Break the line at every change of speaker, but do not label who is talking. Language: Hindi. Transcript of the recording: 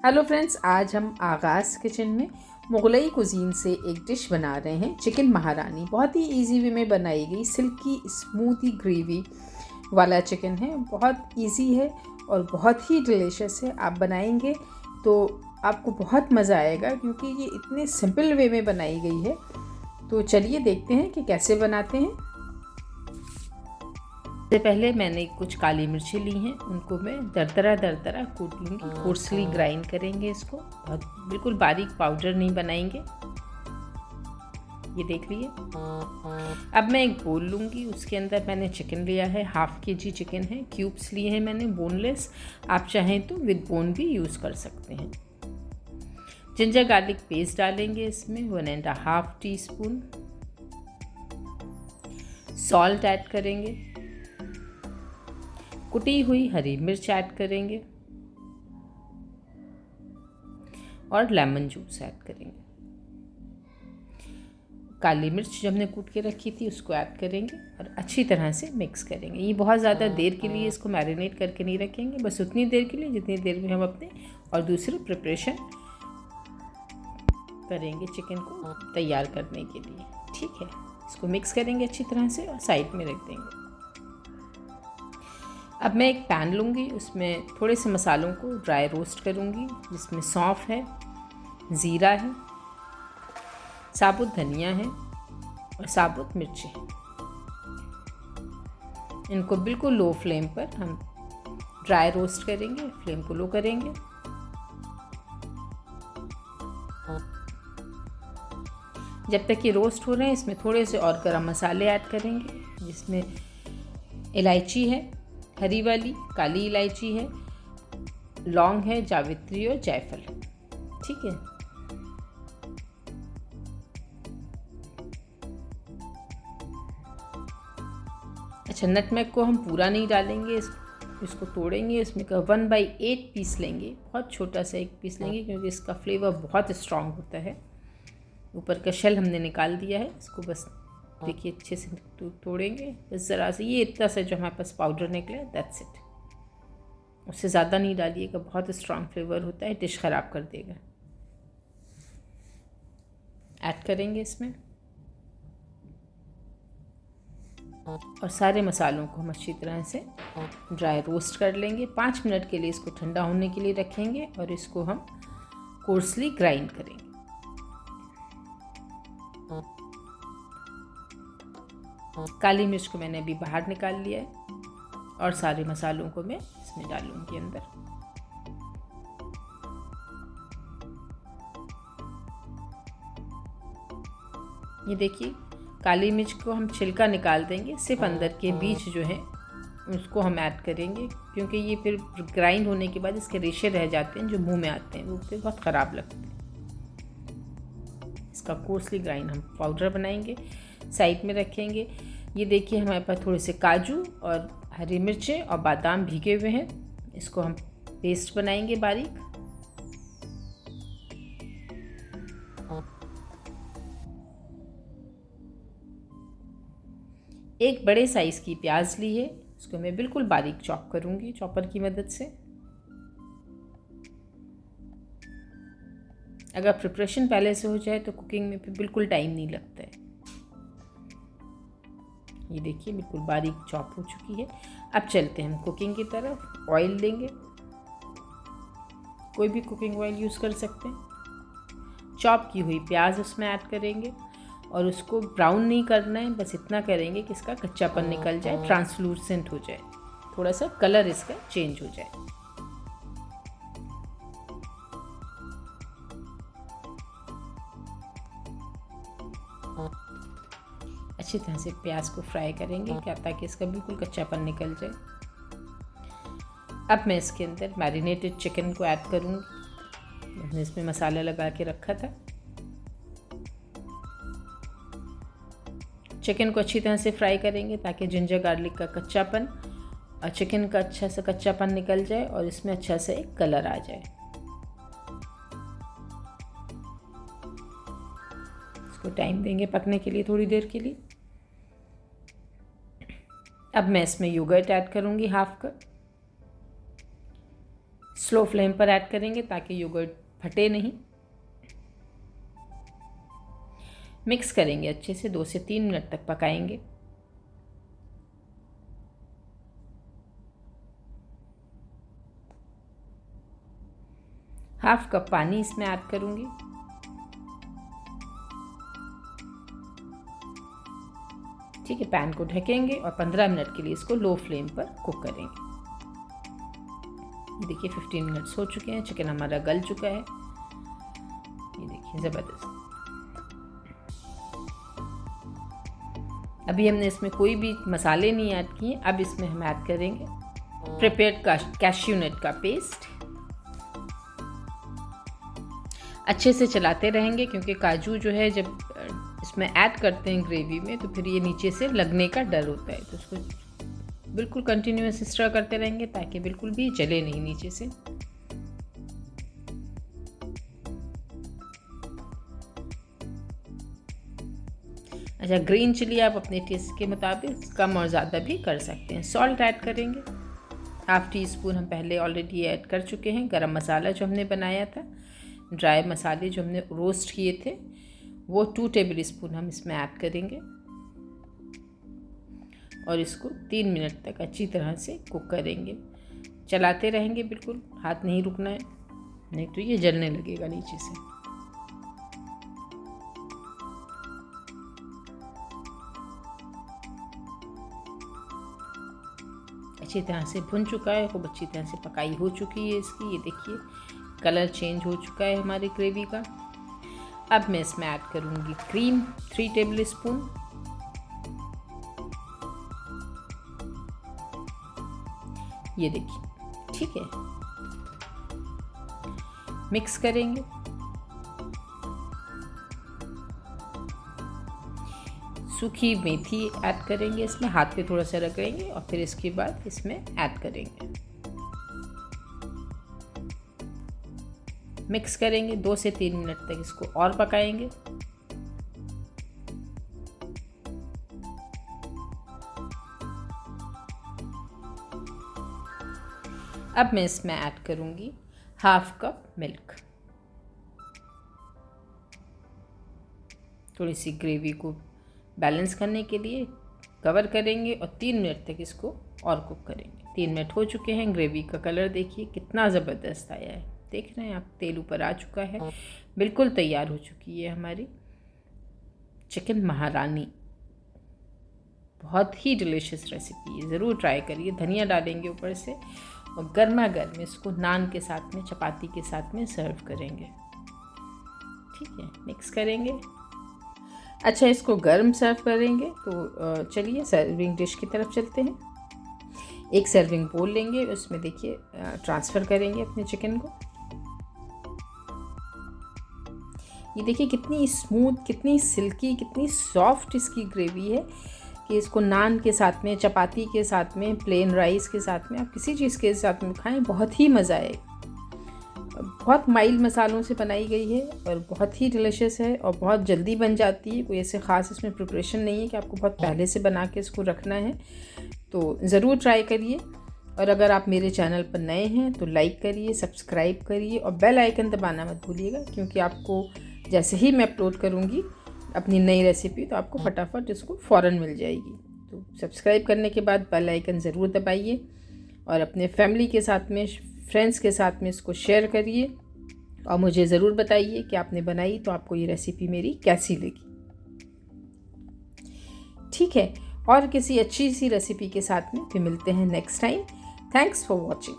हेलो फ्रेंड्स, आज हम आगाज़ किचन में मुगलई कुजीन से एक डिश बना रहे हैं, चिकन महारानी। बहुत ही इजी वे में बनाई गई सिल्की स्मूथी ग्रेवी वाला चिकन है। बहुत इजी है और बहुत ही डिलीशियस है। आप बनाएंगे तो आपको बहुत मज़ा आएगा क्योंकि ये इतने सिंपल वे में बनाई गई है। तो चलिए देखते हैं कि कैसे बनाते हैं। सबसे पहले मैंने कुछ काली मिर्ची ली हैं, उनको मैं दरदरा कूट लूँगी। कोर्सली ग्राइंड करेंगे इसको, बहुत बिल्कुल बारीक पाउडर नहीं बनाएंगे। ये देख लीजिए। अब मैं एक बोल लूँगी, उसके अंदर मैंने चिकन लिया है, हाफ केजी चिकन है। क्यूब्स लिए हैं मैंने बोनलेस, आप चाहें तो विद बोन भी यूज़ कर सकते हैं। जिंजर गार्लिक पेस्ट डालेंगे इसमें 1.5 टीस्पून। सॉल्ट ऐड करेंगे, कुटी हुई हरी मिर्च ऐड करेंगे और लेमन जूस ऐड करेंगे। काली मिर्च जो हमने कूट के रखी थी उसको ऐड करेंगे और अच्छी तरह से मिक्स करेंगे। ये बहुत ज़्यादा देर के लिए इसको मैरिनेट करके नहीं रखेंगे, बस उतनी देर के लिए जितनी देर में हम अपने और दूसरी प्रिपरेशन करेंगे चिकन को तैयार करने के लिए। ठीक है, इसको मिक्स करेंगे अच्छी तरह से और साइड में रख देंगे। अब मैं एक पैन लूँगी, उसमें थोड़े से मसालों को ड्राई रोस्ट करूँगी, जिसमें सौंफ है, ज़ीरा है, साबुत धनिया है और साबुत मिर्ची है। इनको बिल्कुल लो फ्लेम पर हम ड्राई रोस्ट करेंगे। फ्लेम को लो करेंगे। जब तक ये रोस्ट हो रहे हैं, इसमें थोड़े से और गरम मसाले ऐड करेंगे, जिसमें इलायची है, हरी वाली काली इलायची है, लौंग है, जावित्री और जायफल। ठीक है, अच्छा, नटमेग को हम पूरा नहीं डालेंगे, इसको तोड़ेंगे। इसमें का 1/8 पीस लेंगे, बहुत छोटा सा एक पीस लेंगे क्योंकि इसका फ्लेवर बहुत स्ट्रॉन्ग होता है। ऊपर का शेल हमने निकाल दिया है, इसको बस देखिए अच्छे से तोड़ेंगे। बस ज़रा से ये इतना सा जो हमारे पास पाउडर निकला है, दैट्स इट। उससे ज़्यादा नहीं डालिएगा, बहुत स्ट्रॉन्ग फ्लेवर होता है, डिश ख़राब कर देगा। ऐड करेंगे इसमें और सारे मसालों को हम अच्छी तरह से ड्राई रोस्ट कर लेंगे। 5 मिनट के लिए इसको ठंडा होने के लिए रखेंगे और इसको हम कोर्सली ग्राइंड करेंगे। काली मिर्च को मैंने अभी बाहर निकाल लिया है और सारे मसालों को मैं इसमें डालूंगी अंदर। ये देखिए, काली मिर्च को हम छिलका निकाल देंगे, सिर्फ अंदर के बीज जो हैं उसको हम ऐड करेंगे, क्योंकि ये फिर ग्राइंड होने के बाद इसके रेशे रह जाते हैं जो मुंह में आते हैं, वो फिर बहुत ख़राब लगते हैं। इसका कोर्सली ग्राइंड हम पाउडर बनाएंगे, साइड में रखेंगे। ये देखिए, हमारे पास थोड़े से काजू और हरी मिर्चें और बादाम भीगे हुए हैं, इसको हम पेस्ट बनाएंगे बारीक। एक बड़े साइज़ की प्याज ली है, उसको मैं बिल्कुल बारीक चॉप करूँगी चॉपर की मदद से। अगर प्रिपरेशन पहले से हो जाए तो कुकिंग में फिर बिल्कुल टाइम नहीं लगता है। ये देखिए, बिल्कुल बारीक चॉप हो चुकी है। अब चलते हैं हम कुकिंग की तरफ। ऑयल लेंगे, कोई भी कुकिंग ऑयल यूज़ कर सकते हैं। चॉप की हुई प्याज उसमें ऐड करेंगे और उसको ब्राउन नहीं करना है, बस इतना करेंगे कि इसका कच्चापन निकल जाए, ट्रांसलूसेंट हो जाए, थोड़ा सा कलर इसका चेंज हो जाए। अच्छी तरह से प्याज को फ्राई करेंगे क्या, ताकि इसका बिल्कुल कच्चापन निकल जाए। अब मैं इसके अंदर मैरिनेटेड चिकन को ऐड करूँगी। हमने इसमें मसाला लगा के रखा था। चिकन को अच्छी तरह से फ्राई करेंगे ताकि जिंजर गार्लिक का कच्चापन और चिकन का अच्छा सा कच्चापन निकल जाए और इसमें अच्छा सा एक कलर आ जाए। इसको टाइम देंगे पकने के लिए, थोड़ी देर के लिए। अब मैं इसमें योगर्ट ऐड करूँगी, हाफ कप। स्लो फ्लेम पर ऐड करेंगे ताकि योगर्ट फटे नहीं। मिक्स करेंगे अच्छे से, 2 से 3 मिनट तक पकाएंगे। हाफ कप पानी इसमें ऐड करूंगी। ठीक है, पैन को ढकेंगे और 15 मिनट के लिए इसको लो फ्लेम पर कुक करेंगे। ये देखिए 15 मिनट्स हो चुके हैं, चिकन हमारा गल चुका है। ये देखिए ज़बरदस्त। अभी हमने इसमें कोई भी मसाले नहीं ऐड किए। अब इसमें हम ऐड करेंगे प्रिपेयर्ड कैश्यू नट का पेस्ट। अच्छे से चलाते रहेंगे क्योंकि काजू जो है जब इसमें ऐड करते हैं ग्रेवी में तो फिर ये नीचे से लगने का डर होता है, तो उसको बिल्कुल कंटिन्यूअस स्टर करते रहेंगे ताकि बिल्कुल भी जले नहीं नीचे से। अच्छा, ग्रीन चिली आप अपने टेस्ट के मुताबिक कम और ज़्यादा भी कर सकते हैं। सॉल्ट ऐड करेंगे, हाफ टी स्पून हम पहले ऑलरेडी ऐड कर चुके हैं। गरम मसाला जो हमने बनाया था, ड्राई मसाले जो हमने रोस्ट किए थे, वो 2 टेबल स्पून हम इसमें ऐड करेंगे और इसको 3 मिनट तक अच्छी तरह से कुक करेंगे। चलाते रहेंगे, बिल्कुल हाथ नहीं रुकना है, नहीं तो ये जलने लगेगा नीचे से। अच्छी तरह से भुन चुका है, खूब अच्छी तरह से पकाई हो चुकी है इसकी। ये देखिए कलर चेंज हो चुका है हमारी ग्रेवी का। अब मैं इसमें ऐड करूँगी क्रीम 3 टेबल स्पून। ये देखिए, ठीक है, मिक्स करेंगे। सूखी मेथी ऐड करेंगे इसमें, हाथ पे थोड़ा सा रगड़ेंगे और फिर इसके बाद इसमें ऐड करेंगे। मिक्स करेंगे, 2 से 3 मिनट तक इसको और पकाएंगे। अब मैं इसमें ऐड करूंगी हाफ कप मिल्क। थोड़ी सी ग्रेवी को बैलेंस करने के लिए कवर करेंगे और 3 मिनट तक इसको और कुक करेंगे। 3 मिनट हो चुके हैं। ग्रेवी का कलर देखिए कितना ज़बरदस्त आया है, देख रहे हैं आप, तेल ऊपर आ चुका है। बिल्कुल तैयार हो चुकी है हमारी चिकन महारानी। बहुत ही डिलीशियस रेसिपी है, ज़रूर ट्राई करिए। धनिया डालेंगे ऊपर से और गर्मा गर्म इसको नान के साथ में, चपाती के साथ में सर्व करेंगे। ठीक है, मिक्स करेंगे। अच्छा, इसको गर्म सर्व करेंगे तो चलिए सर्विंग डिश की तरफ चलते हैं। एक सर्विंग बोल लेंगे, उसमें देखिए ट्रांसफ़र करेंगे अपने चिकन को। ये देखिए कितनी स्मूथ, कितनी सिल्की, कितनी सॉफ्ट इसकी ग्रेवी है कि इसको नान के साथ में, चपाती के साथ में, प्लेन राइस के साथ में, आप किसी चीज़ के साथ में खाएं, बहुत ही मज़ा आएगा। बहुत माइल्ड मसालों से बनाई गई है और बहुत ही डिलीशियस है और बहुत जल्दी बन जाती है। कोई ऐसे ख़ास इसमें प्रिपरेशन नहीं है कि आपको बहुत पहले से बना के इसको रखना है, तो ज़रूर ट्राई करिए। और अगर आप मेरे चैनल पर नए हैं तो लाइक करिए, सब्सक्राइब करिए और बेल आइकन दबाना मत भूलिएगा, क्योंकि आपको जैसे ही मैं अपलोड करूँगी अपनी नई रेसिपी तो आपको फटाफट इसको फ़ौरन मिल जाएगी। तो सब्सक्राइब करने के बाद बेल आइकन ज़रूर दबाइए और अपने फैमिली के साथ में, फ्रेंड्स के साथ में इसको शेयर करिए और मुझे ज़रूर बताइए कि आपने बनाई तो आपको ये रेसिपी मेरी कैसी लगी। ठीक है, और किसी अच्छी सी रेसिपी के साथ में फिर मिलते हैं next time. Thanks for watching.